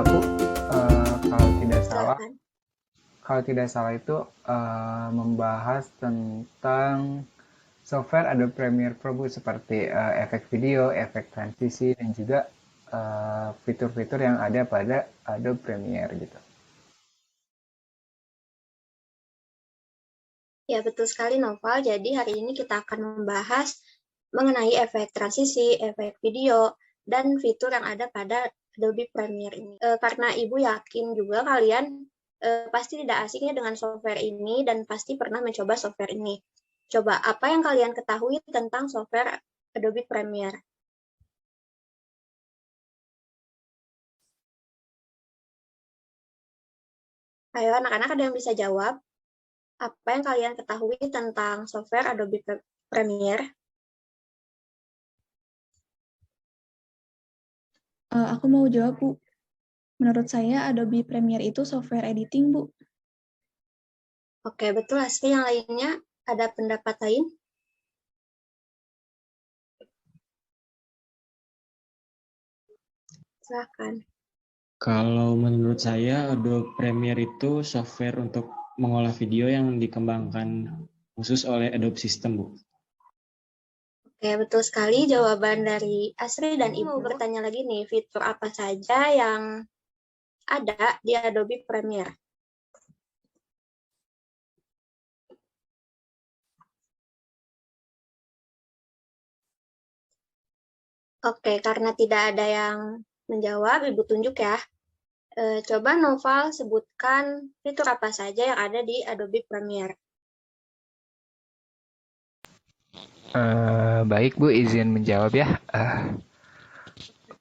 Bu. Kalau tidak salah, Silakan. itu membahas tentang software Adobe Premiere Pro Bu, seperti efek video, efek transisi, dan juga fitur-fitur yang ada pada Adobe Premiere gitu. Ya, betul sekali Noval. Jadi hari ini kita akan membahas mengenai efek transisi, efek video, dan fitur yang ada pada Adobe Premiere ini. Karena Ibu yakin juga kalian pasti tidak asingnya dengan software ini dan pasti pernah mencoba software ini. Coba, apa yang kalian ketahui tentang software Adobe Premiere? Ayo, anak-anak ada yang bisa jawab? Apa yang kalian ketahui tentang software Adobe Premiere? Aku mau jawab, Bu. Menurut saya, Adobe Premiere itu software editing, Bu. Oke, betul. Asli yang lainnya ada pendapat lain? Silahkan. Kalau menurut saya, Adobe Premiere itu software untuk mengolah video yang dikembangkan khusus oleh Adobe System, Bu. Oke, betul sekali jawaban dari Asri dan Ibu. Mau bertanya lagi nih, fitur apa saja yang ada di Adobe Premiere? Oke, karena tidak ada yang menjawab, Ibu tunjuk ya. Coba Noval sebutkan fitur apa saja yang ada di Adobe Premiere. Baik Bu, izin menjawab ya.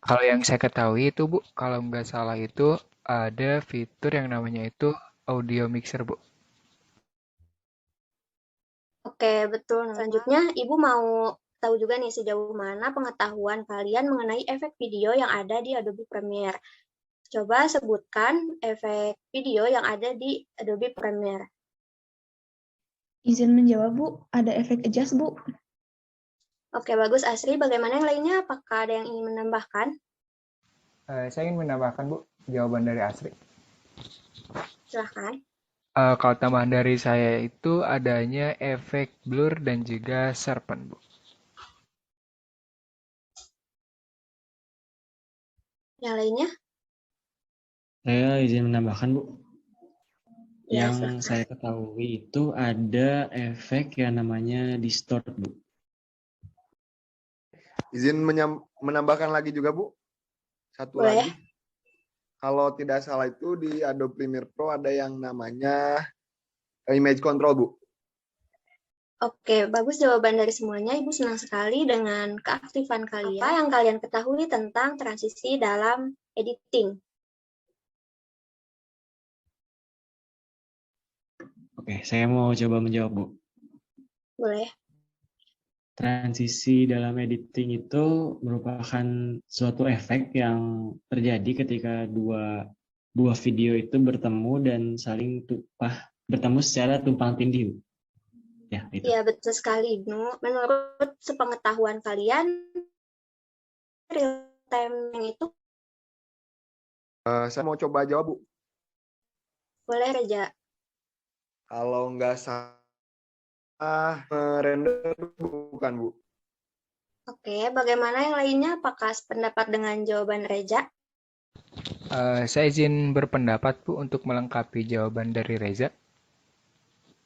Kalau yang saya ketahui itu Bu, kalau nggak salah itu ada fitur yang namanya itu audio mixer Bu. Oke, betul. Selanjutnya, Ibu mau tahu juga nih sejauh mana pengetahuan kalian mengenai efek video yang ada di Adobe Premiere. Coba sebutkan efek video yang ada di Adobe Premiere. Izin menjawab, Bu. Ada efek adjust, Bu. Oke, bagus Asri. Bagaimana yang lainnya? Apakah ada yang ingin menambahkan? Saya ingin menambahkan Bu, jawaban dari Asri. Silahkan. Kalau tambahan dari saya itu adanya efek blur dan juga sharpen Bu. Yang lainnya? Saya izin menambahkan, Bu. Ya, Yang silahkan. saya ketahui itu ada efek yang namanya distort, Bu. Izin menambahkan lagi juga, Bu. Satu Boleh. lagi. Kalau tidak salah itu di Adobe Premiere Pro ada yang namanya image control, Bu. Oke, bagus jawaban dari semuanya. Ibu senang sekali dengan keaktifan kalian. Apa yang kalian ketahui tentang transisi dalam editing? Oke, saya mau coba menjawab, Bu. Boleh. Transisi dalam editing itu merupakan suatu efek yang terjadi ketika dua video itu bertemu dan saling bertemu secara tumpang tindih. Ya, itu. Ya, betul sekali, Ibnu. Menurut sepengetahuan kalian, real time itu Saya mau coba jawab, Bu. boleh, Reja. Kalau nggak salah, render bukan, Bu. Oke, bagaimana yang lainnya? Apakah sependapat dengan jawaban Reja? Saya izin berpendapat Bu untuk melengkapi jawaban dari Reza.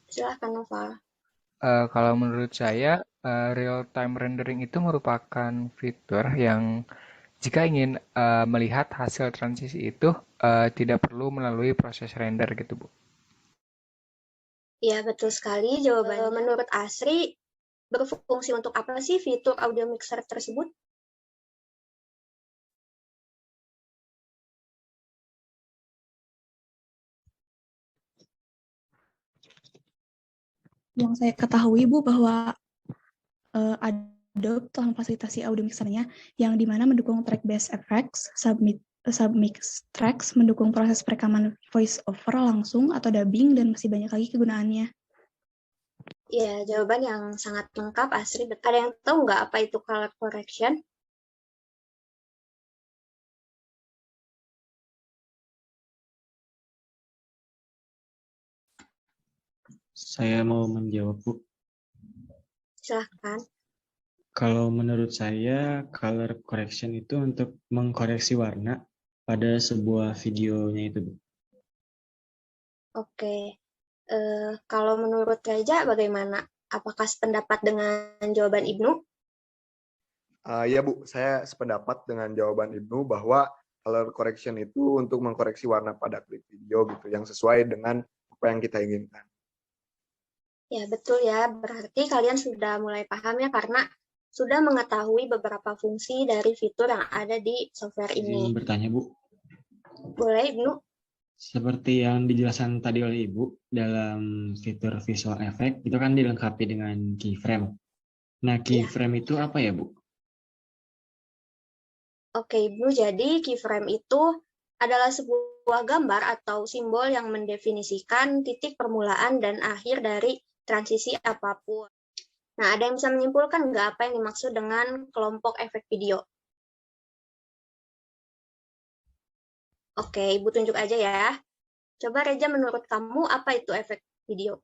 Silahkan, Noval. Kalau menurut saya, real time rendering itu merupakan fitur yang jika ingin melihat hasil transisi itu tidak perlu melalui proses render gitu Bu. Ya, betul sekali jawabannya. Menurut Asri, berfungsi untuk apa sih fitur audio mixer tersebut? Yang saya ketahui, Bu, bahwa Adobe telah memfasilitasi audio mixernya yang dimana mendukung track-based effects, submix tracks, mendukung proses perekaman voice over langsung atau dubbing, dan masih banyak lagi kegunaannya. Ya, jawaban yang sangat lengkap, Asri. Ada yang tahu nggak apa itu color correction? Saya mau menjawab, Bu. Silahkan. Kalau menurut saya, color correction itu untuk mengkoreksi warna pada sebuah videonya itu, Bu. Oke. Kalau menurut Reja bagaimana? Apakah sependapat dengan jawaban Ibnu? Ya Bu, saya sependapat dengan jawaban Ibnu bahwa color correction itu untuk mengkoreksi warna pada klip video gitu yang sesuai dengan apa yang kita inginkan. Ya, betul ya. Berarti kalian sudah mulai paham ya karena sudah mengetahui beberapa fungsi dari fitur yang ada di software ini. Izin bertanya, Bu. Boleh, Ibnu? Seperti yang dijelaskan tadi oleh Ibu, dalam fitur visual effect itu kan dilengkapi dengan keyframe. Nah, keyframe itu apa ya, Bu? Oke, Ibnu. Jadi keyframe itu adalah sebuah gambar atau simbol yang mendefinisikan titik permulaan dan akhir dari transisi apapun. Nah, ada yang bisa menyimpulkan nggak apa yang dimaksud dengan kelompok efek video? Oke, Ibu tunjuk aja ya. Coba Reja, menurut kamu apa itu efek video?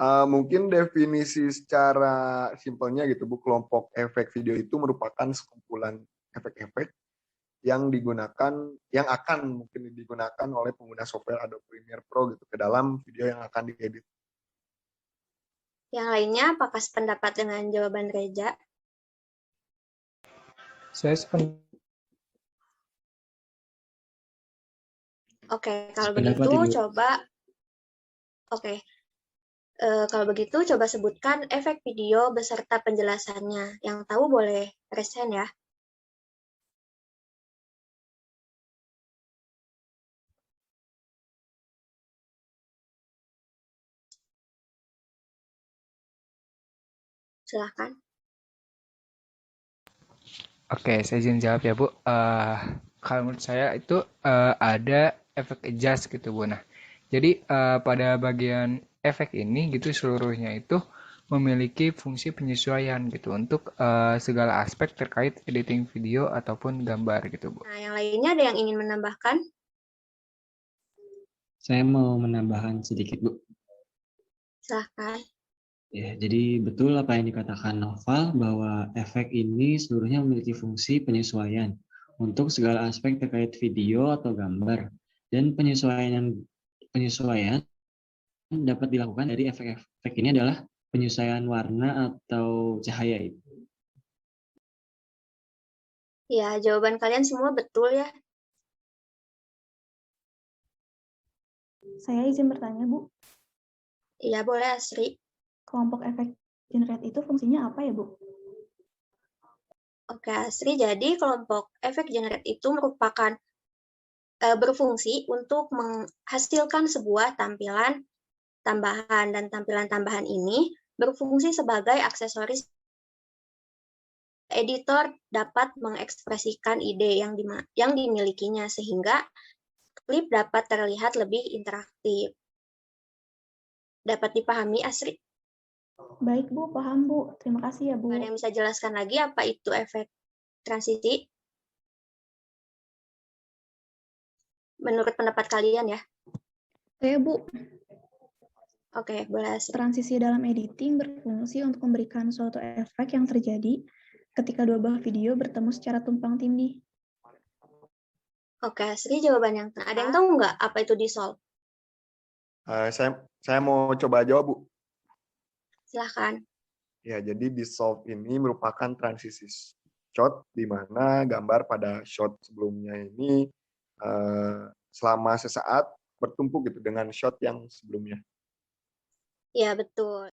Mungkin definisi secara simpelnya gitu Bu, kelompok efek video itu merupakan sekumpulan efek-efek yang akan mungkin digunakan oleh pengguna software Adobe Premiere Pro gitu ke dalam video yang akan diedit. Yang lainnya apakah sependapat dengan jawaban Reja? Saya Oke, kalau Sependapat, begitu Ibu. kalau begitu coba sebutkan efek video beserta penjelasannya. Yang tahu boleh resen ya. Silahkan. Oke, saya izin jawab ya Bu. Kalau menurut saya itu ada efek adjust gitu Bu. Nah, jadi pada bagian efek ini gitu seluruhnya itu memiliki fungsi penyesuaian gitu untuk segala aspek terkait editing video ataupun gambar gitu Bu. Nah, yang lainnya ada yang ingin menambahkan? Saya mau menambahkan sedikit, Bu. Silahkan. Ya, jadi betul apa yang dikatakan Noval bahwa efek ini seluruhnya memiliki fungsi penyesuaian untuk segala aspek terkait video atau gambar, dan penyesuaian dapat dilakukan dari efek-efek ini adalah penyesuaian warna atau cahaya itu. Ya, jawaban kalian semua betul ya. Saya izin bertanya, Bu. Iya, boleh Asri. Kelompok efek generate itu fungsinya apa ya, Bu? Oke, Asri. Jadi kelompok efek generate itu merupakan berfungsi untuk menghasilkan sebuah tampilan tambahan, dan tampilan tambahan ini berfungsi sebagai aksesoris. Editor dapat mengekspresikan ide yang dimilikinya sehingga klip dapat terlihat lebih interaktif. Dapat dipahami, Asri? Baik, Bu. Paham, Bu. Terima kasih ya, Bu. Ada yang bisa jelaskan lagi apa itu efek transisi? Menurut pendapat kalian ya? Oke, Bu. Oke, boleh Asri. Transisi dalam editing berfungsi untuk memberikan suatu efek yang terjadi ketika dua buah video bertemu secara tumpang tindih. Oke, Asri, jawaban yang ada yang tahu nggak apa itu dissolve? Saya mau coba jawab Bu. Silahkan. Ya, jadi dissolve ini merupakan transisi shot di mana gambar pada shot sebelumnya ini selama sesaat bertumpuk gitu dengan shot yang sebelumnya. Ya, betul.